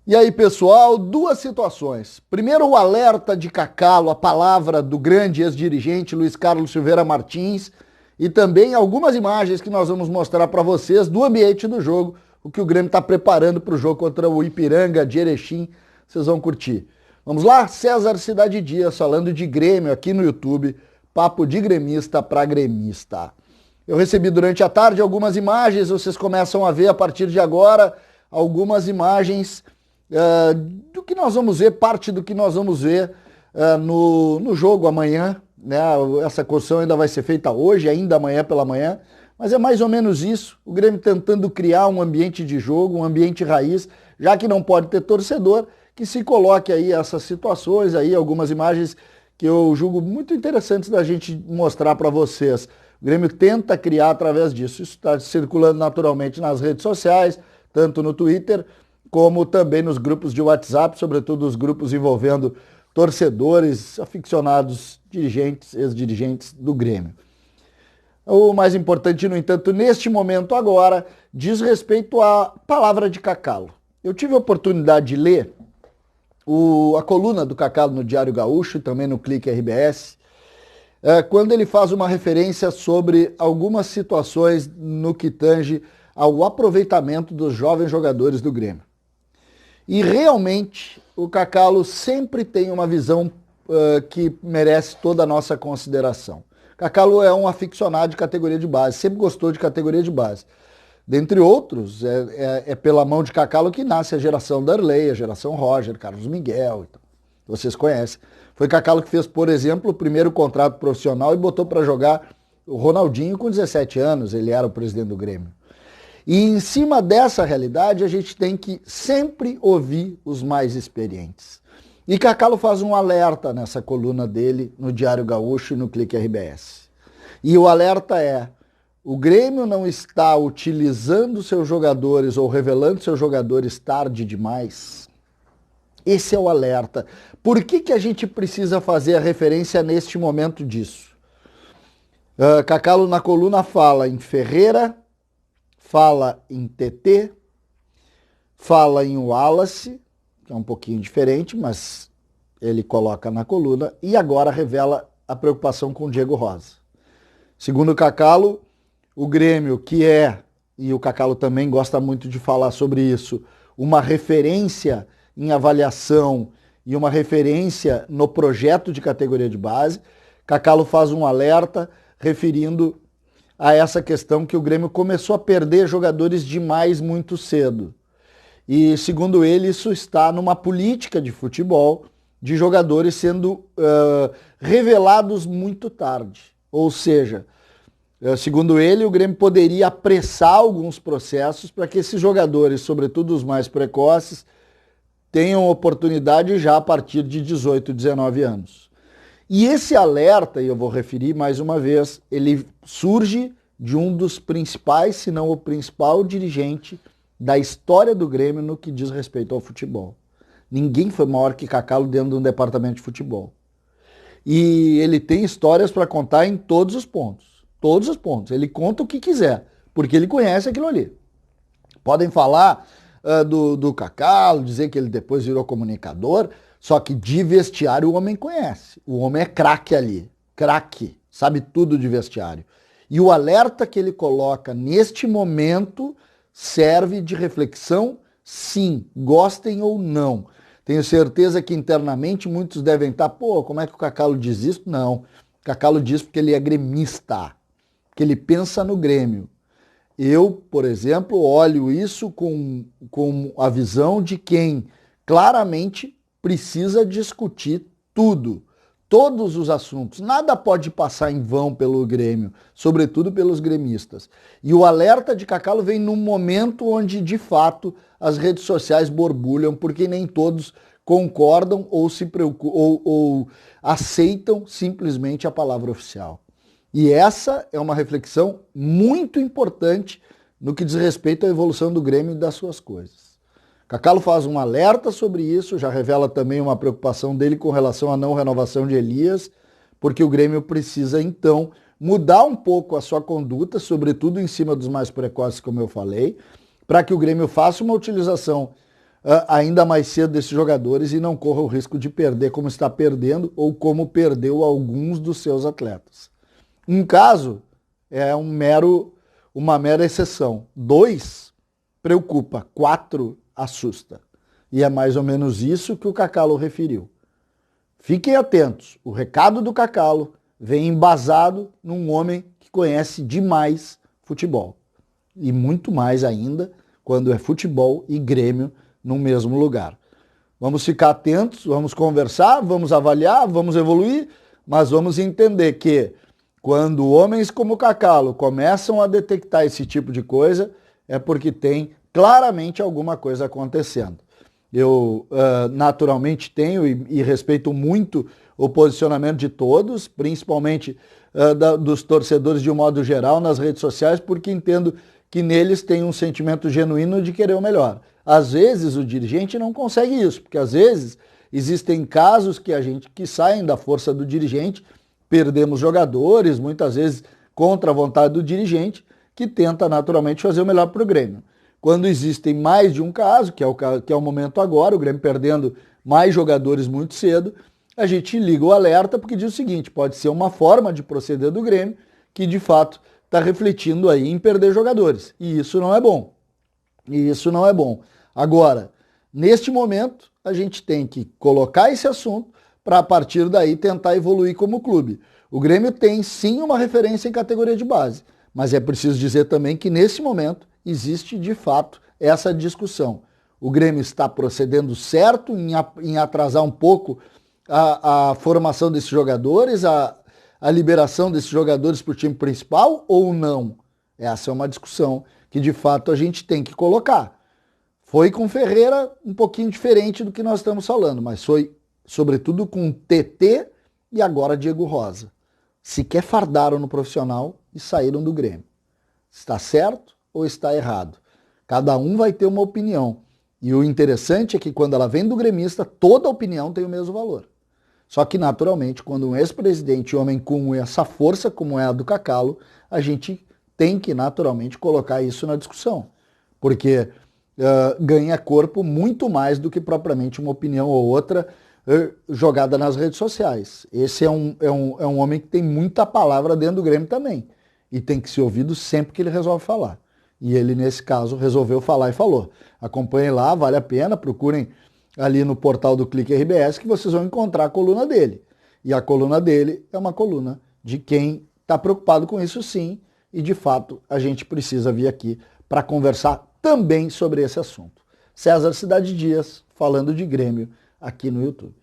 E aí, pessoal, duas situações. Primeiro, o alerta de Cacalo, a palavra do grande ex-dirigente Luiz Carlos Silveira Martins, e também algumas imagens que nós vamos mostrar para vocês do ambiente do jogo, o que o Grêmio está preparando para o jogo contra o Ipiranga de Erechim. Vocês vão curtir. Vamos lá? César Cidade Dias falando de Grêmio aqui no YouTube, papo de gremista para gremista. Eu recebi durante a tarde algumas imagens, vocês começam a ver a partir de agora algumas imagens do que nós vamos ver, parte do que nós vamos ver no jogo amanhã, né? Essa construção ainda vai ser feita hoje, ainda amanhã pela manhã, mas é mais ou menos isso, o Grêmio tentando criar um ambiente de jogo, um ambiente raiz, já que não pode ter torcedor, que se coloque aí essas situações, aí algumas imagens que eu julgo muito interessantes da gente mostrar para vocês. O Grêmio tenta criar através disso, isso está circulando naturalmente nas redes sociais, tanto no Twitter, como também nos grupos de WhatsApp, sobretudo os grupos envolvendo torcedores, aficionados, dirigentes, ex-dirigentes do Grêmio. O mais importante, no entanto, neste momento agora, diz respeito à palavra de Cacalo. Eu tive a oportunidade de ler a coluna do Cacalo no Diário Gaúcho e também no Clique RBS, quando ele faz uma referência sobre algumas situações no que tange ao aproveitamento dos jovens jogadores do Grêmio. E realmente o Cacalo sempre tem uma visão que merece toda a nossa consideração. Cacalo é um aficionado de categoria de base, sempre gostou de categoria de base. Dentre outros, é pela mão de Cacalo que nasce a geração Darley, a geração Roger, Carlos Miguel, então, vocês conhecem. Foi Cacalo que fez, por exemplo, o primeiro contrato profissional e botou para jogar o Ronaldinho com 17 anos, ele era o presidente do Grêmio. E em cima dessa realidade, a gente tem que sempre ouvir os mais experientes. E Cacalo faz um alerta nessa coluna dele, no Diário Gaúcho e no Clique RBS. E o alerta é: o Grêmio não está utilizando seus jogadores ou revelando seus jogadores tarde demais. Esse é o alerta. Por que a gente precisa fazer a referência neste momento disso? Cacalo na coluna fala em Ferreira, fala em TT, fala em Wallace, que é um pouquinho diferente, mas ele coloca na coluna, e agora revela a preocupação com o Diego Rosa. Segundo o Cacalo, o Grêmio, que é, e o Cacalo também gosta muito de falar sobre isso, uma referência em avaliação e uma referência no projeto de categoria de base, Cacalo faz um alerta referindo a essa questão que o Grêmio começou a perder jogadores demais muito cedo. E, segundo ele, isso está numa política de futebol de jogadores sendo revelados muito tarde. Ou seja, segundo ele, o Grêmio poderia apressar alguns processos para que esses jogadores, sobretudo os mais precoces, tenham oportunidade já a partir de 18, 19 anos. E esse alerta, e eu vou referir mais uma vez, ele surge de um dos principais, se não o principal dirigente da história do Grêmio no que diz respeito ao futebol. Ninguém foi maior que Cacalo dentro de um departamento de futebol. E ele tem histórias para contar em todos os pontos. Todos os pontos. Ele conta o que quiser, porque ele conhece aquilo ali. Podem falar do Cacalo, dizer que ele depois virou comunicador, só que de vestiário o homem conhece. O homem é craque ali. Craque. Sabe tudo de vestiário. E o alerta que ele coloca neste momento serve de reflexão, sim, gostem ou não. Tenho certeza que internamente muitos devem estar, como é que o Cacalo diz isso? Não. O Cacalo diz porque ele é gremista, que ele pensa no Grêmio. Eu, por exemplo, olho isso com a visão de quem claramente precisa discutir tudo, todos os assuntos. Nada pode passar em vão pelo Grêmio, sobretudo pelos gremistas. E o alerta de Cacalo vem num momento onde, de fato, as redes sociais borbulham, porque nem todos concordam ou se preocupam ou aceitam simplesmente a palavra oficial. E essa é uma reflexão muito importante no que diz respeito à evolução do Grêmio e das suas coisas. Cacalo faz um alerta sobre isso, já revela também uma preocupação dele com relação à não renovação de Elias, porque o Grêmio precisa, então, mudar um pouco a sua conduta, sobretudo em cima dos mais precoces, como eu falei, para que o Grêmio faça uma utilização ainda mais cedo desses jogadores e não corra o risco de perder como está perdendo ou como perdeu alguns dos seus atletas. Um caso é uma mera exceção. 2 preocupa, 4 assusta. E é mais ou menos isso que o Cacalo referiu. Fiquem atentos, o recado do Cacalo vem embasado num homem que conhece demais futebol. E muito mais ainda quando é futebol e Grêmio no mesmo lugar. Vamos ficar atentos, vamos conversar, vamos avaliar, vamos evoluir, mas vamos entender que quando homens como o Cacalo começam a detectar esse tipo de coisa, é porque tem claramente alguma coisa acontecendo. Eu naturalmente tenho e respeito muito o posicionamento de todos, principalmente dos torcedores de um modo geral nas redes sociais, porque entendo que neles tem um sentimento genuíno de querer o melhor. Às vezes o dirigente não consegue isso, porque às vezes existem casos que saem da força do dirigente, perdemos jogadores, muitas vezes contra a vontade do dirigente, que tenta naturalmente fazer o melhor para o Grêmio. Quando existem mais de um caso, que é o momento agora, o Grêmio perdendo mais jogadores muito cedo, a gente liga o alerta porque diz o seguinte, pode ser uma forma de proceder do Grêmio que de fato está refletindo aí em perder jogadores. E isso não é bom. Agora, neste momento, a gente tem que colocar esse assunto para a partir daí tentar evoluir como clube. O Grêmio tem sim uma referência em categoria de base, mas é preciso dizer também que nesse momento existe de fato essa discussão. O Grêmio está procedendo certo em atrasar um pouco a formação desses jogadores, a liberação desses jogadores para o time principal ou não? Essa é uma discussão que de fato a gente tem que colocar. Foi com Ferreira um pouquinho diferente do que nós estamos falando, mas foi sobretudo com TT e agora Diego Rosa. Sequer fardaram no profissional e saíram do Grêmio. Está certo ou está errado? Cada um vai ter uma opinião. E o interessante é que quando ela vem do gremista, toda opinião tem o mesmo valor. Só que, naturalmente, quando um ex-presidente, homem com essa força como é a do Cacalo, a gente tem que, naturalmente, colocar isso na discussão. Porque ganha corpo muito mais do que propriamente uma opinião ou outra jogada nas redes sociais. Esse é um homem que tem muita palavra dentro do Grêmio também. E tem que ser ouvido sempre que ele resolve falar. E ele, nesse caso, resolveu falar e falou. Acompanhem lá, vale a pena, procurem ali no portal do Clique RBS que vocês vão encontrar a coluna dele. E a coluna dele é uma coluna de quem está preocupado com isso sim, e de fato a gente precisa vir aqui para conversar também sobre esse assunto. César Cidade Dias, falando de Grêmio aqui no YouTube.